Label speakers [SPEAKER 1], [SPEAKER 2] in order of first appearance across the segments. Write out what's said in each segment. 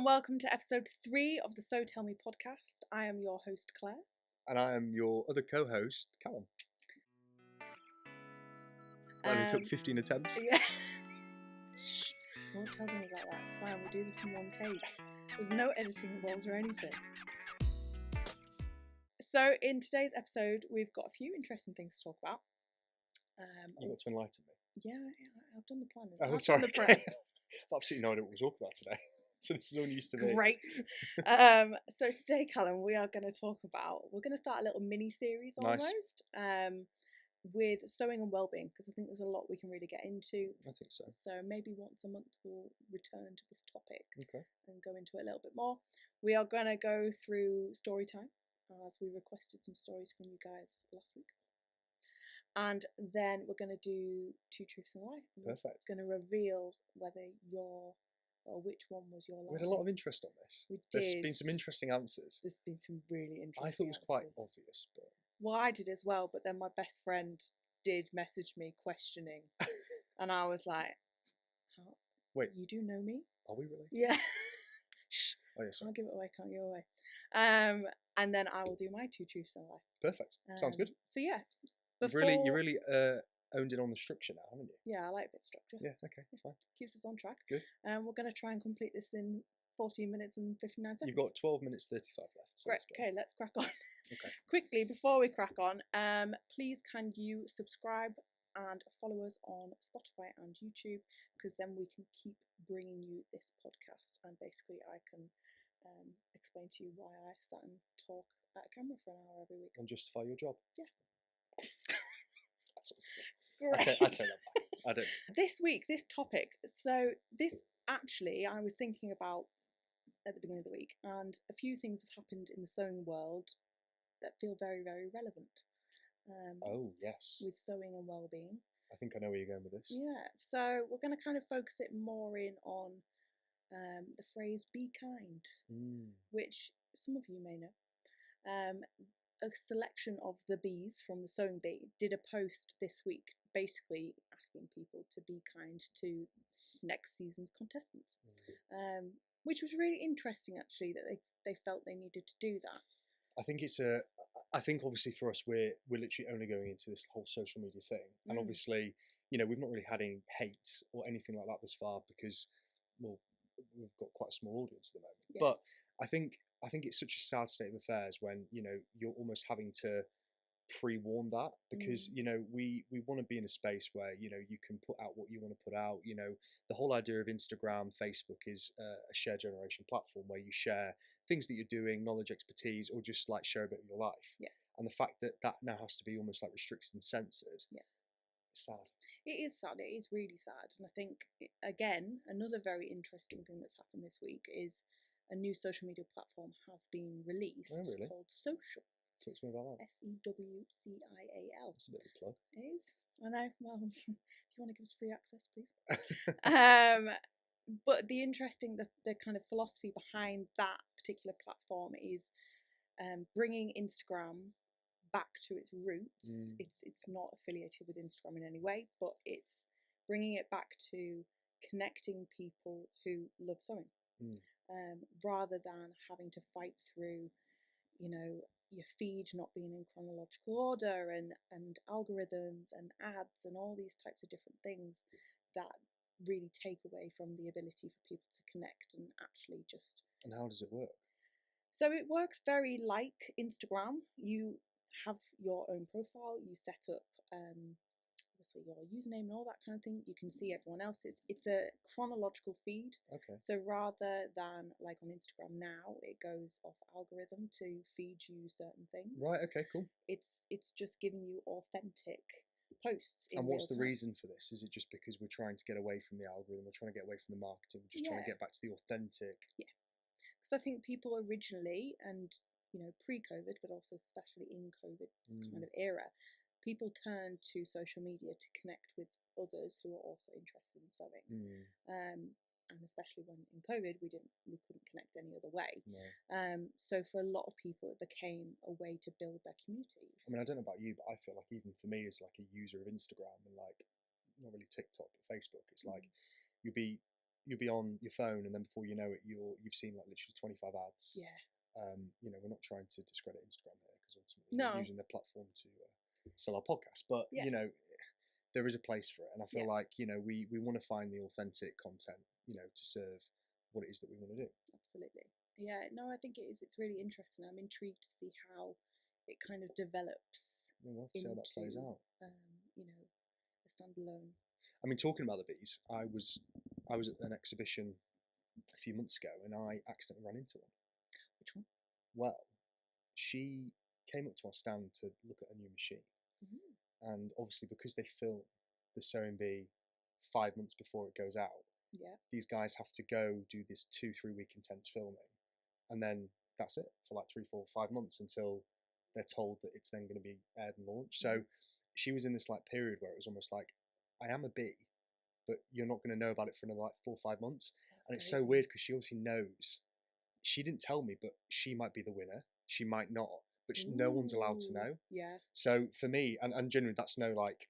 [SPEAKER 1] and welcome to episode 3 of the So Tell Me podcast. I am your host, Claire.
[SPEAKER 2] And I am your other co-host, Callum. Well, it took 15 attempts.
[SPEAKER 1] Yeah. Shh, don't tell them about that. It's fine, we'll do this in one take. There's no editing involved or anything. So, in today's episode, we've got a few interesting things to talk about.
[SPEAKER 2] You've got to enlighten me.
[SPEAKER 1] Yeah, I've done the planning.
[SPEAKER 2] Oh,
[SPEAKER 1] I've
[SPEAKER 2] sorry.
[SPEAKER 1] done the prep.
[SPEAKER 2] I've absolutely no idea what we're talking about today. So this is all news to me.
[SPEAKER 1] Great. So today, Callum, we're going to start a little mini-series almost with sewing and wellbeing, because I think there's a lot we can really get into.
[SPEAKER 2] I think so.
[SPEAKER 1] So maybe once a month we'll return to this topic and go into it a little bit more. We are going to go through story time, as we requested some stories from you guys last week. And then we're going to do two truths and a lie.
[SPEAKER 2] Perfect.
[SPEAKER 1] It's going to reveal which one was your lie.
[SPEAKER 2] We had a lot of interest on this.
[SPEAKER 1] We did.
[SPEAKER 2] There's been some interesting answers.
[SPEAKER 1] There's been some really interesting
[SPEAKER 2] I thought it was quite
[SPEAKER 1] answers.
[SPEAKER 2] obvious. But...
[SPEAKER 1] Well, I did as well, but then my best friend did message me questioning. And I was like, "How?
[SPEAKER 2] Wait.
[SPEAKER 1] You do know me?
[SPEAKER 2] Are we related?
[SPEAKER 1] Yeah. Shh.
[SPEAKER 2] Oh, yes.
[SPEAKER 1] Can't give it away, can't give it away. And then I will do my two truths and a lie.
[SPEAKER 2] Perfect. Sounds good.
[SPEAKER 1] So yeah.
[SPEAKER 2] You really owned in on the structure now, haven't you?
[SPEAKER 1] Yeah, I like a bit of structure.
[SPEAKER 2] Yeah, okay, fine.
[SPEAKER 1] Keeps us on track.
[SPEAKER 2] Good.
[SPEAKER 1] We're going to try and complete this in 14 minutes and 59 seconds.
[SPEAKER 2] You've got 12 minutes 35 left. So
[SPEAKER 1] Great. Okay, let's crack on.
[SPEAKER 2] Okay.
[SPEAKER 1] Quickly, before we crack on, please can you subscribe and follow us on Spotify and YouTube, because then we can keep bringing you this podcast, and basically I can explain to you why I sat and talk at a camera for an hour every week.
[SPEAKER 2] And justify your job.
[SPEAKER 1] Yeah.
[SPEAKER 2] I take that back. I don't.
[SPEAKER 1] This week, this topic. So this actually, I was thinking about at the beginning of the week, and a few things have happened in the sewing world that feel very, very relevant.
[SPEAKER 2] Oh yes.
[SPEAKER 1] With sewing and well-being.
[SPEAKER 2] I think I know where you're going with this.
[SPEAKER 1] Yeah. So we're going to kind of focus it more in on the phrase "be kind," which some of you may know. A selection of the bees from the Sewing Bee did a post this week basically asking people to be kind to next season's contestants, which was really interesting actually, that they felt they needed to do that.
[SPEAKER 2] I think obviously for us we're literally only going into this whole social media thing, and obviously we've not really had any hate or anything like that this far, because we've got quite a small audience at the moment. Yeah. But I think it's such a sad state of affairs when you're almost having to pre-warn that, because we want to be in a space where you can put out what you want to put out. The whole idea of Instagram, Facebook is a share generation platform where you share things that you're doing, knowledge, expertise, or just like share a bit of your life.
[SPEAKER 1] Yeah. And
[SPEAKER 2] the fact that now has to be almost like restricted and censored.
[SPEAKER 1] Yeah.
[SPEAKER 2] It's sad.
[SPEAKER 1] It is sad. It is really sad. And I think again, another very interesting thing that's happened this week is a new social media platform has been released called Social.
[SPEAKER 2] Talk to me about that.
[SPEAKER 1] SEWCIAL.
[SPEAKER 2] That's a bit of a plug.
[SPEAKER 1] It is. I know. Well, if you want to give us free access, please. But the interesting, the kind of philosophy behind that particular platform is bringing Instagram back to its roots. It's not affiliated with Instagram in any way, but it's bringing it back to connecting people who love sewing. Rather than having to fight through, your feed not being in chronological order and algorithms and ads and all these types of different things that really take away from the ability for people to connect and actually just...
[SPEAKER 2] And how does it work?
[SPEAKER 1] So it works very like Instagram. You have your own profile, you set up obviously your username and all that kind of thing. You can see everyone else. It's a chronological feed. Okay. So rather than like on Instagram now, it goes off algorithm to feed you certain things.
[SPEAKER 2] Right. Okay. Cool.
[SPEAKER 1] It's just giving you authentic posts.
[SPEAKER 2] And what's the reason for this? Is it just because we're trying to get away from the algorithm? We're trying to get away from the marketing. We're just trying to get back to the authentic.
[SPEAKER 1] Yeah. Because I think people originally, and pre-COVID, but also especially in COVID's kind of era, people turn to social media to connect with others who are also interested in sewing. And especially when in COVID we couldn't connect any other way. No. So for a lot of people it became a way to build their communities.
[SPEAKER 2] I mean, I don't know about you, but I feel like even for me as like a user of Instagram and like not really TikTok but Facebook, it's like you'll be you'll be on your phone, and then before you know it, you've seen like literally 25 ads.
[SPEAKER 1] Yeah.
[SPEAKER 2] You know, we're not trying to discredit Instagram here because ultimately
[SPEAKER 1] No.
[SPEAKER 2] we're using their platform to sell our podcast. But
[SPEAKER 1] Yeah.
[SPEAKER 2] you know, there is a place for it, and I feel
[SPEAKER 1] Yeah.
[SPEAKER 2] like, you know, we want to find the authentic content, you know, to serve what it is that we want to do.
[SPEAKER 1] Absolutely. Yeah. No, I think it is. It's really interesting. I'm intrigued to see how it kind of develops
[SPEAKER 2] We'll have to see how that plays out.
[SPEAKER 1] you know, a standalone.
[SPEAKER 2] I mean, talking about the bees, I was at an exhibition a few months ago, and I accidentally ran into one.
[SPEAKER 1] Which one?
[SPEAKER 2] Well, she came up to our stand to look at a new machine, and obviously because they film the sewing bee 5 months before it goes out,
[SPEAKER 1] Yeah.
[SPEAKER 2] these guys have to go do this 2-3 week intense filming, and then that's it for like 3, 4, 5 months until they're told that it's then going to be aired and launched. So she was in this like period where it was almost like, I am a bee, but you're not going to know about it for another like 4 or 5 months. And it's so weird because she obviously knows. She didn't tell me, but she might be the winner. She might not, but no one's allowed to know.
[SPEAKER 1] Yeah.
[SPEAKER 2] So for me, and generally that's no like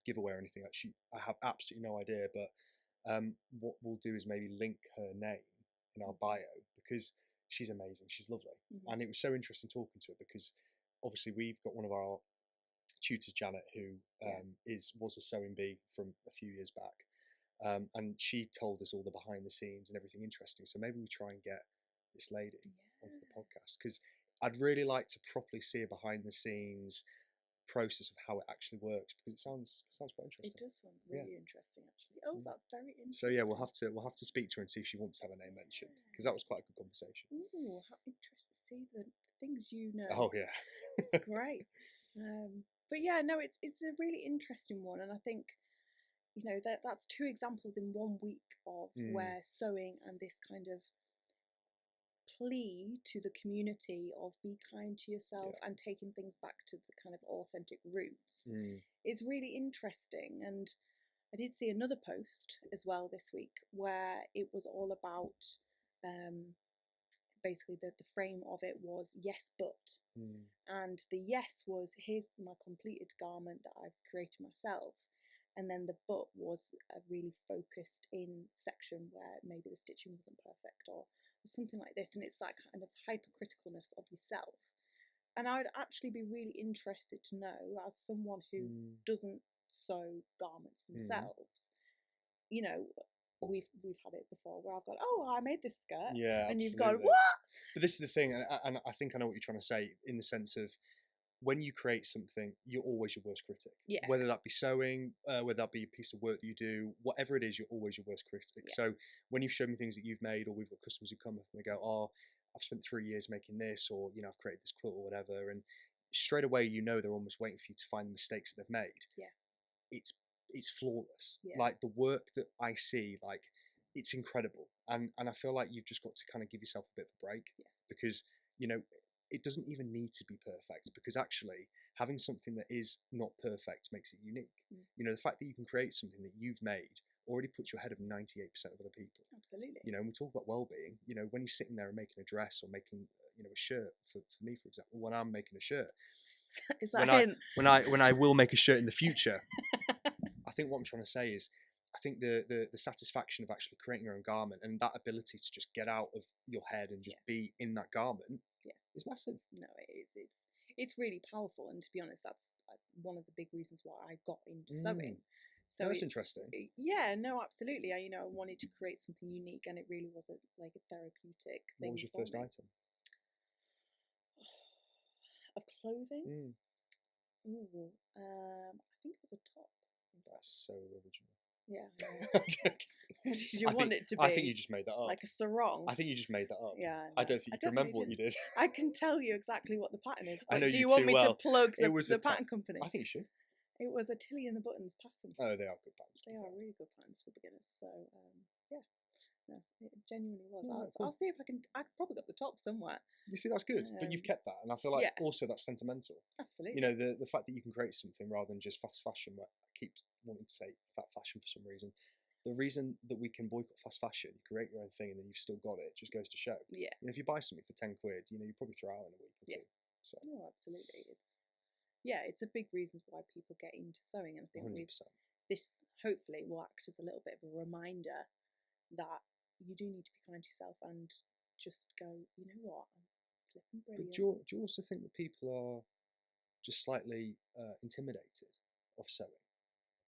[SPEAKER 2] giveaway or anything. Like I have absolutely no idea. But what we'll do is maybe link her name in our bio, because she's amazing. She's lovely, and it was so interesting talking to her because obviously we've got one of our tutors, Janet, who was a sewing bee from a few years back, and she told us all the behind the scenes and everything interesting. So maybe we try and get this lady onto the podcast, because I'd really like to properly see a behind the scenes process of how it actually works, because it sounds quite interesting.
[SPEAKER 1] It does sound really interesting, actually. Oh, that's very interesting.
[SPEAKER 2] So yeah, we'll have to speak to her and see if she wants to have her name mentioned, because that was quite a good conversation.
[SPEAKER 1] Ooh, how interesting to see the things you know.
[SPEAKER 2] Oh yeah,
[SPEAKER 1] it's great. But yeah, no, it's a really interesting one, and I think, you know, that's 2 examples in 1 week of where sewing and this kind of plea to the community of be kind to yourself and taking things back to the kind of authentic roots is really interesting. And I did see another post as well this week where it was all about basically the frame of it was yes but, and the yes was here's my completed garment that I've created myself, and then the but was a really focused in section where maybe the stitching wasn't perfect or something like this, and it's that kind of hypercriticalness of yourself. And I would actually be really interested to know, as someone who doesn't sew garments themselves, you know, we've had it before where I've gone, oh, I made this skirt, and you've gone, what?
[SPEAKER 2] But this is the thing, and I think I know what you're trying to say, in the sense of, when you create something, you're always your worst critic.
[SPEAKER 1] Yeah.
[SPEAKER 2] Whether that be sewing, whether that be a piece of work that you do, whatever it is, you're always your worst critic.
[SPEAKER 1] Yeah.
[SPEAKER 2] So when you've shown me things that you've made, or we've got customers who come up and they go, oh, I've spent 3 years making this, or, you know, I've created this quilt or whatever, and straight away, you know, they're almost waiting for you to find the mistakes that they've made.
[SPEAKER 1] Yeah.
[SPEAKER 2] It's flawless.
[SPEAKER 1] Yeah.
[SPEAKER 2] Like, the work that I see, like, it's incredible. And I feel like you've just got to kind of give yourself a bit of a break, because, you know, it doesn't even need to be perfect, because actually having something that is not perfect makes it unique. You know, the fact that you can create something that you've made already puts you ahead of 98% of other people.
[SPEAKER 1] Absolutely.
[SPEAKER 2] You know, and we talk about well-being, you know, when you're sitting there and making a dress or making, you know, a shirt, for me, for example, when I'm making a shirt,
[SPEAKER 1] is that
[SPEAKER 2] when I will make a shirt in the future, I think what I'm trying to say is, I think the satisfaction of actually creating your own garment, and that ability to just get out of your head and just be in that garment is massive.
[SPEAKER 1] No, it is. It's really powerful, and to be honest, that's one of the big reasons why I got into sewing. So
[SPEAKER 2] that's interesting.
[SPEAKER 1] Yeah, no, absolutely. I wanted to create something unique, and it really was like a therapeutic thing.
[SPEAKER 2] What was your first item
[SPEAKER 1] of clothing?
[SPEAKER 2] Mm.
[SPEAKER 1] I think it was a top.
[SPEAKER 2] That's so original.
[SPEAKER 1] Yeah.
[SPEAKER 2] What
[SPEAKER 1] did you want it to be?
[SPEAKER 2] I think you just made that up.
[SPEAKER 1] Like a sarong?
[SPEAKER 2] I think you just made that up.
[SPEAKER 1] Yeah.
[SPEAKER 2] I don't think you can remember what you did.
[SPEAKER 1] I can tell you exactly what the pattern is.
[SPEAKER 2] I know
[SPEAKER 1] do
[SPEAKER 2] you
[SPEAKER 1] you want
[SPEAKER 2] too
[SPEAKER 1] me
[SPEAKER 2] well.
[SPEAKER 1] to plug
[SPEAKER 2] It was
[SPEAKER 1] the
[SPEAKER 2] a
[SPEAKER 1] pattern company?
[SPEAKER 2] I think you should.
[SPEAKER 1] It was a Tilly and the Buttons pattern.
[SPEAKER 2] Oh, they are good patterns.
[SPEAKER 1] They are really good patterns for beginners. So, yeah. No, it genuinely was.
[SPEAKER 2] Oh,
[SPEAKER 1] I'll see if I can. I've probably got the top somewhere.
[SPEAKER 2] You see, that's good, but you've kept that, and I feel like also that's sentimental.
[SPEAKER 1] Absolutely.
[SPEAKER 2] You know, the fact that you can create something rather than just fast fashion. Where I keep wanting to say fat fashion for some reason. The reason that we can boycott fast fashion, you create your own thing, and then you've still got it, just goes to show.
[SPEAKER 1] Yeah.
[SPEAKER 2] You know, if you buy something for 10 quid, you know, you probably throw out in a week or two. So.
[SPEAKER 1] No, absolutely. It's a big reason why people get into sewing, and I think
[SPEAKER 2] 100%.
[SPEAKER 1] this hopefully will act as a little bit of a reminder that you do need to be kind to yourself and just go, you know what, I'm flipping
[SPEAKER 2] But
[SPEAKER 1] brilliant.
[SPEAKER 2] do you also think that people are just slightly intimidated of sewing?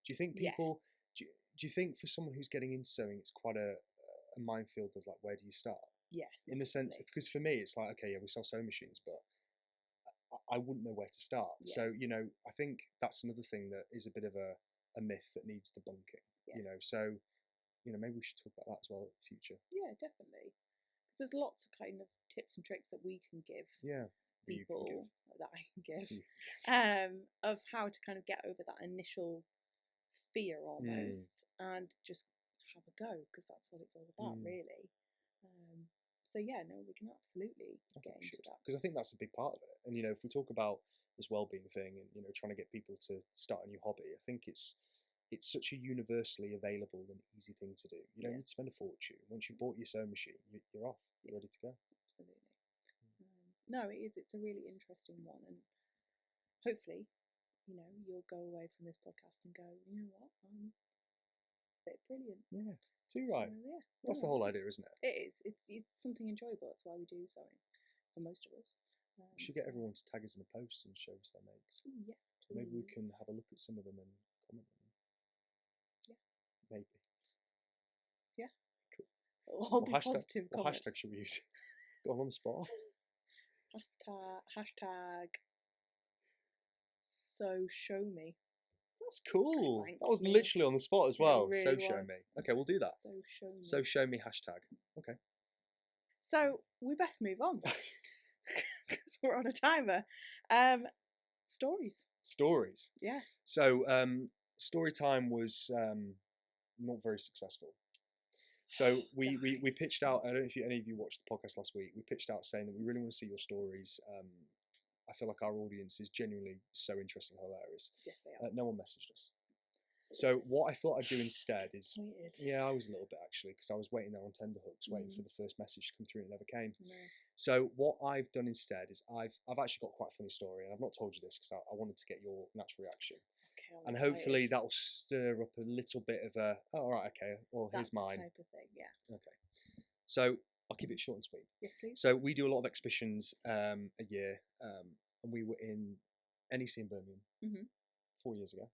[SPEAKER 2] Do you think people? Do you think for someone who's getting into sewing, it's quite a minefield of like, where do you start?
[SPEAKER 1] Yes,
[SPEAKER 2] In the sense,
[SPEAKER 1] massively.
[SPEAKER 2] because for me, it's like, okay, yeah, we sell sewing machines, but I wouldn't know where to start.
[SPEAKER 1] Yeah.
[SPEAKER 2] So, you know, I think that's another thing that is a bit of a myth that needs debunking.
[SPEAKER 1] Yeah.
[SPEAKER 2] You know, so, you know, maybe we should talk about that as well in the future.
[SPEAKER 1] Yeah, definitely. Because there's lots of kind of tips and tricks that we can give
[SPEAKER 2] Yeah.
[SPEAKER 1] people, that I can give,
[SPEAKER 2] You can
[SPEAKER 1] of how to kind of get over that initial fear almost and just have a go, because that's what it's all about, really. So yeah, no, we can absolutely get into that.
[SPEAKER 2] Because I think that's a big part of it. And, you know, if we talk about this well-being thing and, you know, trying to get people to start a new hobby, I think it's such a universally available and easy thing to do. You don't need to spend a fortune. Once you've bought your sewing machine, you're off. You're ready to go.
[SPEAKER 1] Absolutely. No, it is. It's a really interesting one, and hopefully, you know, you'll go away from this podcast and go, you know what, I'm a bit brilliant.
[SPEAKER 2] Yeah, too right.
[SPEAKER 1] So, yeah,
[SPEAKER 2] that's the whole idea, isn't it?
[SPEAKER 1] It is. It's something enjoyable. That's why we do sewing, for most of us.
[SPEAKER 2] We should get everyone to tag us in a post and show us their makes.
[SPEAKER 1] Ooh, yes, please.
[SPEAKER 2] Maybe we can have a look at some of them and comment on them.
[SPEAKER 1] Yeah.
[SPEAKER 2] Maybe.
[SPEAKER 1] Yeah.
[SPEAKER 2] Cool.
[SPEAKER 1] It'll all be positive
[SPEAKER 2] what
[SPEAKER 1] comments.
[SPEAKER 2] hashtag should we use? Go on the spot.
[SPEAKER 1] Hashtag so show me.
[SPEAKER 2] That's cool.
[SPEAKER 1] Thank
[SPEAKER 2] that was
[SPEAKER 1] you.
[SPEAKER 2] literally on the spot as well.
[SPEAKER 1] It really
[SPEAKER 2] so
[SPEAKER 1] was.
[SPEAKER 2] show me. Okay, we'll do that.
[SPEAKER 1] So show me.
[SPEAKER 2] So show me hashtag. Okay.
[SPEAKER 1] So we best move on because we're on a timer. Stories.
[SPEAKER 2] Stories.
[SPEAKER 1] Yeah.
[SPEAKER 2] So story time was not very successful. So we pitched out. I don't know if any of you watched the podcast last week. We pitched out saying that we really want to see your stories. I feel like our audience is genuinely so interesting and hilarious.
[SPEAKER 1] Yeah, they are.
[SPEAKER 2] No one messaged us. So what I thought I'd do instead is, yeah, I was a little bit actually, because I was waiting there on tenterhooks, waiting for the first message to come through and it never came.
[SPEAKER 1] No.
[SPEAKER 2] So what I've done instead is I've actually got quite a funny story, and I've not told you this because I wanted to get your natural reaction.
[SPEAKER 1] Okay,
[SPEAKER 2] and hopefully that will stir up a little bit of a, oh, all right, okay, well, here's mine.
[SPEAKER 1] Type of thing, yeah.
[SPEAKER 2] Okay. So I'll keep it short and sweet.
[SPEAKER 1] Yes, please.
[SPEAKER 2] So we do a lot of exhibitions a year, and we were in NEC in Birmingham 4 years ago.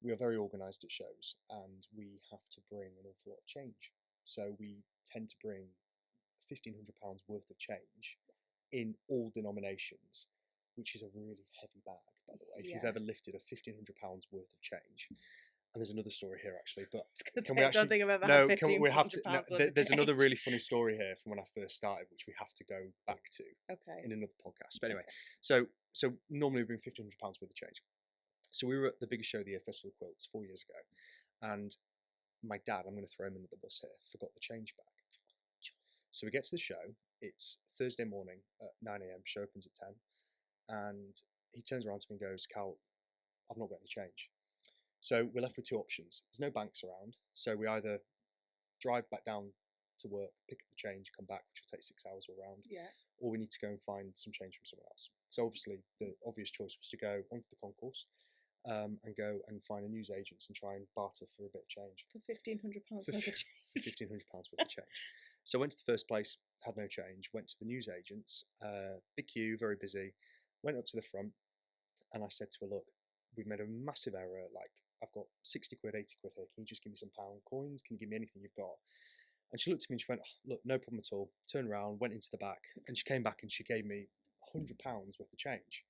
[SPEAKER 2] We are very organised at shows, and we have to bring an awful lot of change. So we tend to bring £1,500 worth of change in all denominations, which is a really heavy bag, by the way. If you've ever lifted a £1,500 worth of change, and there's another story here actually, but
[SPEAKER 1] can we actually? I don't think I've ever had £1,500
[SPEAKER 2] there's another really funny story here from when I first started, which we have to go back to in another podcast. But anyway, so normally we bring £1,500 worth of change. So we were at the biggest show of the year, Festival of Quilts, 4 years ago, and my dad, I'm going to throw him under the bus here, forgot the change bag. So we get to the show. It's Thursday morning at 9 a.m. Show opens at 10, and he turns around to me and goes, "Cal, I've not got any change." So we're left with two options. There's no banks around, so we either drive back down to work, pick up the change, come back, which will take 6 hours all round, or we need to go and find some change from someone else. So obviously the obvious choice was to go onto the concourse and go and find a newsagents and try and barter for a bit of change.
[SPEAKER 1] For £1,500 worth of change.
[SPEAKER 2] For £1,500 worth of change. So I went to the first place, had no change, went to the newsagents, big queue, very busy, went up to the front, and I said to her, "Look, we've made a massive error, like, I've got 60 quid, 80 quid here, can you just give me some pound coins, can you give me anything you've got?" And she looked at me and she went, "Oh, look, no problem at all," turned around, went into the back, and she came back and she gave me £100 worth of change.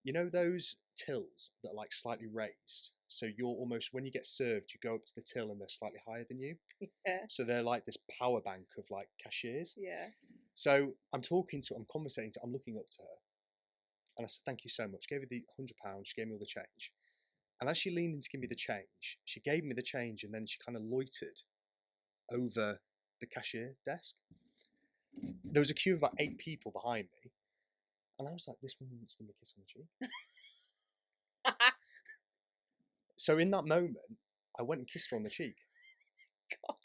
[SPEAKER 2] You know those tills that are like slightly raised? So you're almost, when you get served, you go up to the till and they're slightly higher than you.
[SPEAKER 1] Yeah.
[SPEAKER 2] So they're like this power bank of like cashiers.
[SPEAKER 1] Yeah.
[SPEAKER 2] So I'm conversating to, I'm looking up to her. And I said, "Thank you so much." Gave her the £100, she gave me all the change. And as she leaned in to give me the change, she gave me the change and then she kind of loitered over the cashier desk. There was a queue of about 8 people behind me. And I was like, this woman's going to kiss on the cheek. So in that moment, I went and kissed her on the cheek.
[SPEAKER 1] God.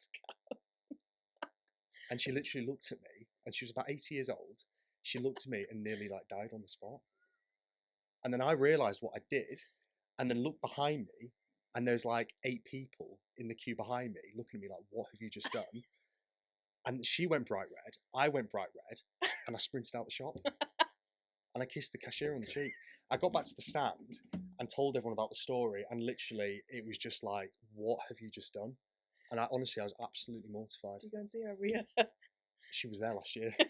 [SPEAKER 2] And she literally looked at me, and she was about 80 years old. She looked at me and nearly like died on the spot. And then I realised what I did, and then looked behind me, and there's like 8 people in the queue behind me looking at me like, what have you just done? And she went bright red, I went bright red, and I sprinted out the shop. And I kissed the cashier on the cheek. I got back to the stand and told everyone about the story, and literally it was just like, what have you just done? And I honestly, I was absolutely mortified.
[SPEAKER 1] Do you go and see her every year?
[SPEAKER 2] She was there last year.
[SPEAKER 1] Oh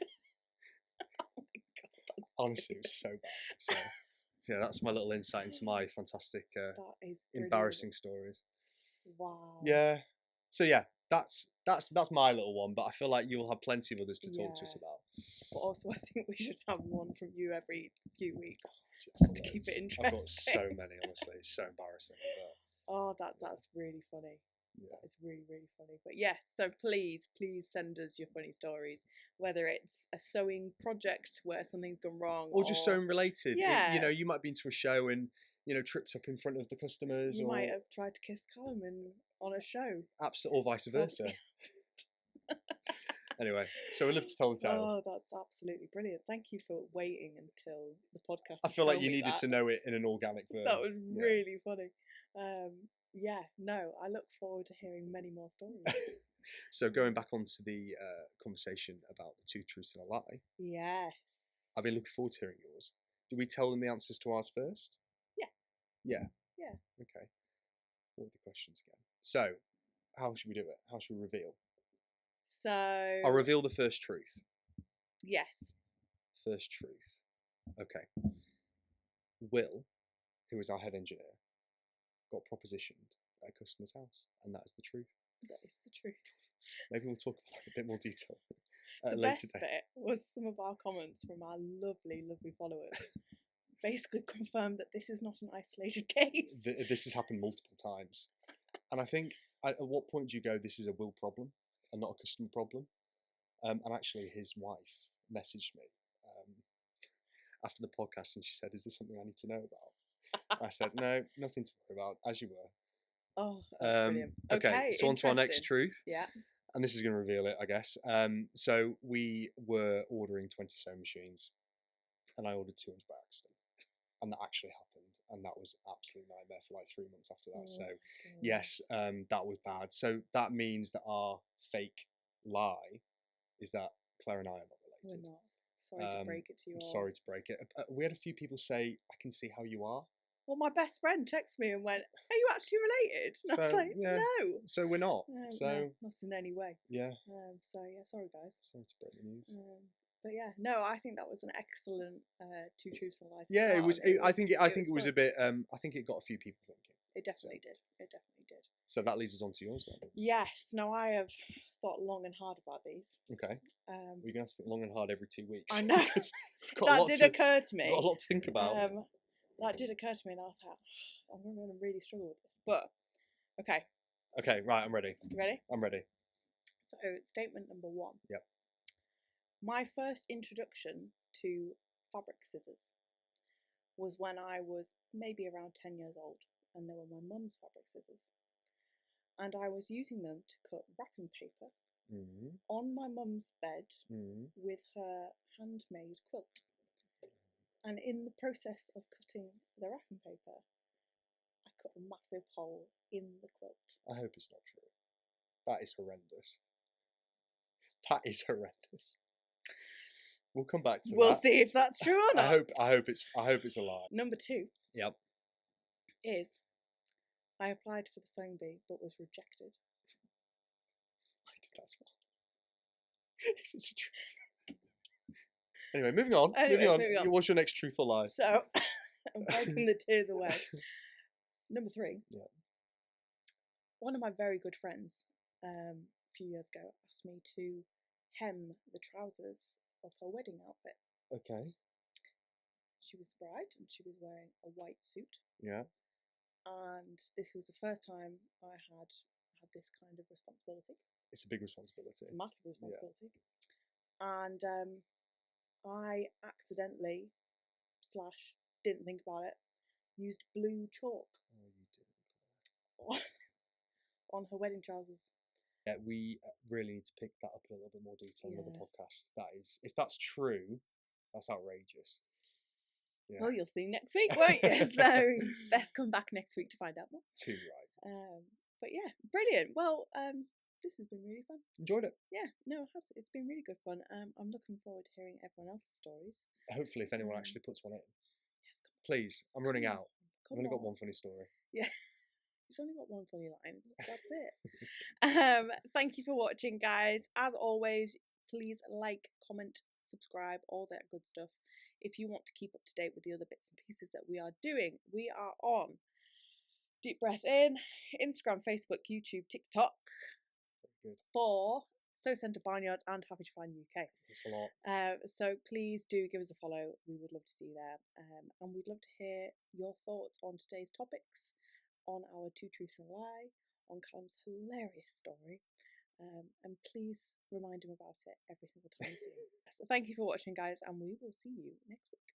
[SPEAKER 1] my God, that's
[SPEAKER 2] Honestly, it was so bad. So yeah, that's my little insight into my fantastic,
[SPEAKER 1] that is
[SPEAKER 2] embarrassing stories.
[SPEAKER 1] Wow.
[SPEAKER 2] Yeah. So yeah, that's my little one, but I feel like you'll have plenty of others to talk to us about.
[SPEAKER 1] But also, I think we should have one from you every few weeks,
[SPEAKER 2] Oh,
[SPEAKER 1] just to keep it interesting.
[SPEAKER 2] I've got so many, honestly. It's so embarrassing. But
[SPEAKER 1] oh, that's really funny.
[SPEAKER 2] yeah.
[SPEAKER 1] That is really, really funny. But yes, so please send us your funny stories, whether it's a sewing project where something's gone wrong,
[SPEAKER 2] or just sewing related.
[SPEAKER 1] Yeah.
[SPEAKER 2] You know, you might be into a show and, you know, tripped up in front of the customers.
[SPEAKER 1] You
[SPEAKER 2] or
[SPEAKER 1] might have tried to kiss Callum on a show.
[SPEAKER 2] Absolutely, or vice versa. Anyway, so we'd love to tell the tale.
[SPEAKER 1] Oh, that's absolutely brilliant. Thank you for waiting until the podcast.
[SPEAKER 2] I feel like you needed to know it in an organic version.
[SPEAKER 1] That was really funny. Yeah, no, I look forward to hearing many more stories.
[SPEAKER 2] So going back onto the conversation about the 2 truths and a lie.
[SPEAKER 1] Yes.
[SPEAKER 2] I've been looking forward to hearing yours. Do we tell them the answers to ours first?
[SPEAKER 1] Yeah.
[SPEAKER 2] Yeah.
[SPEAKER 1] Yeah.
[SPEAKER 2] Okay. What are the questions again? So, how should we do it? How should we reveal?
[SPEAKER 1] So
[SPEAKER 2] I'll reveal the first truth.
[SPEAKER 1] Yes.
[SPEAKER 2] First truth. Okay. Will, who is our head engineer, got propositioned at a customer's house, and that is the truth.
[SPEAKER 1] That is the truth.
[SPEAKER 2] Maybe we'll talk about that in a bit more detail at
[SPEAKER 1] The
[SPEAKER 2] a later
[SPEAKER 1] best
[SPEAKER 2] date.
[SPEAKER 1] bit was some of our comments from our lovely, lovely followers. Basically confirmed that this is not an isolated case.
[SPEAKER 2] This has happened multiple times, and I think at what point do you go, this is a Will problem and not a customer problem? And actually, his wife messaged me after the podcast, and she said, "Is there something I need to know about?" I said, "No, nothing to worry about, as you were."
[SPEAKER 1] Oh, that's brilliant.
[SPEAKER 2] Okay, so on to our next truth.
[SPEAKER 1] Yeah.
[SPEAKER 2] And this is going to reveal it, I guess. So we were ordering 20 sewing machines, and I ordered 200 by accident, and that actually happened, and that was absolute nightmare for like 3 months after that. So yes, that was bad. So that means that our fake lie is that Claire and I are not related.
[SPEAKER 1] We're not. Sorry to break it to you
[SPEAKER 2] I'm
[SPEAKER 1] all.
[SPEAKER 2] sorry to break it. We had a few people say, "I can see how you are."
[SPEAKER 1] Well, my best friend texted me and went, "Are you actually related?" And I was like,
[SPEAKER 2] yeah.
[SPEAKER 1] "No."
[SPEAKER 2] So we're not. So
[SPEAKER 1] no, not in any way.
[SPEAKER 2] yeah.
[SPEAKER 1] So yeah, sorry guys.
[SPEAKER 2] Sorry to break the news.
[SPEAKER 1] But yeah, no, I think that was an excellent 2 truths and a lie.
[SPEAKER 2] Yeah, it was. I think it was a bit. I think it got a few people thinking.
[SPEAKER 1] It definitely did. It definitely did.
[SPEAKER 2] So that leads us on to yours then.
[SPEAKER 1] Yes. Now I have thought long and hard about these.
[SPEAKER 2] Okay. We're gonna have to think long and hard every 2 weeks.
[SPEAKER 1] I know. That did occur to me.
[SPEAKER 2] Got a lot to think about.
[SPEAKER 1] That did occur to me, and I was like, I'm going to really struggle with this. But okay.
[SPEAKER 2] Okay. Right. I'm ready.
[SPEAKER 1] You ready?
[SPEAKER 2] I'm ready.
[SPEAKER 1] So statement number 1.
[SPEAKER 2] Yep.
[SPEAKER 1] My first introduction to fabric scissors was when I was maybe around 10 years old, and they were my mum's fabric scissors. And I was using them to cut wrapping paper on my mum's bed with her handmade quilt. And in the process of cutting the wrapping paper, I cut a massive hole in the quilt.
[SPEAKER 2] I hope it's not true. That is horrendous. That is horrendous. We'll come back to that.
[SPEAKER 1] We'll see if that's true or not.
[SPEAKER 2] I hope it's a lie.
[SPEAKER 1] Number 2.
[SPEAKER 2] Yep.
[SPEAKER 1] Is I applied for the sewing bee but was rejected.
[SPEAKER 2] I did that as well. If it's a truth. Anyway, moving on. Moving on. What's your next truth or lie?
[SPEAKER 1] So I'm wiping the tears away. Number 3.
[SPEAKER 2] Yeah.
[SPEAKER 1] One of my very good friends a few years ago asked me to hem the trousers of her wedding outfit.
[SPEAKER 2] Okay.
[SPEAKER 1] She was the bride and she was wearing a white suit.
[SPEAKER 2] Yeah.
[SPEAKER 1] And this was the first time I had this kind of responsibility.
[SPEAKER 2] It's a big responsibility.
[SPEAKER 1] It's a massive responsibility. Yeah. And I accidentally / didn't think about it, used blue chalk.
[SPEAKER 2] Oh, you didn't.
[SPEAKER 1] On her wedding trousers.
[SPEAKER 2] Yeah, we really need to pick that up in a little bit more detail in another podcast. That is, if that's true, that's outrageous. Yeah.
[SPEAKER 1] Well, you'll see next week, won't you? So best come back next week to find out more.
[SPEAKER 2] Too right.
[SPEAKER 1] But yeah, brilliant. Well, this has been really fun.
[SPEAKER 2] Enjoyed it.
[SPEAKER 1] Yeah, no, it has. It's been really good fun. I'm looking forward to hearing everyone else's stories.
[SPEAKER 2] Hopefully, if anyone actually puts one in.
[SPEAKER 1] Yes,
[SPEAKER 2] Please, I'm running out. I've only got
[SPEAKER 1] on.
[SPEAKER 2] one funny story.
[SPEAKER 1] Yeah, it's only got one funny line. That's it. Thank you for watching, guys. As always, please like, comment, subscribe, all that good stuff. If you want to keep up to date with the other bits and pieces that we are doing, we are on Deep Breath In, Instagram, Facebook, YouTube, TikTok.
[SPEAKER 2] Good.
[SPEAKER 1] For Sew Centre Barnyards and Happy to Find UK.
[SPEAKER 2] Thanks a lot.
[SPEAKER 1] So please do give us a follow. We would love to see you there. And we'd love to hear your thoughts on today's topics, on our Two Truths and a Lie, on Callum's hilarious story. And please remind him about it every single time you see him. So thank you for watching, guys, and we will see you next week.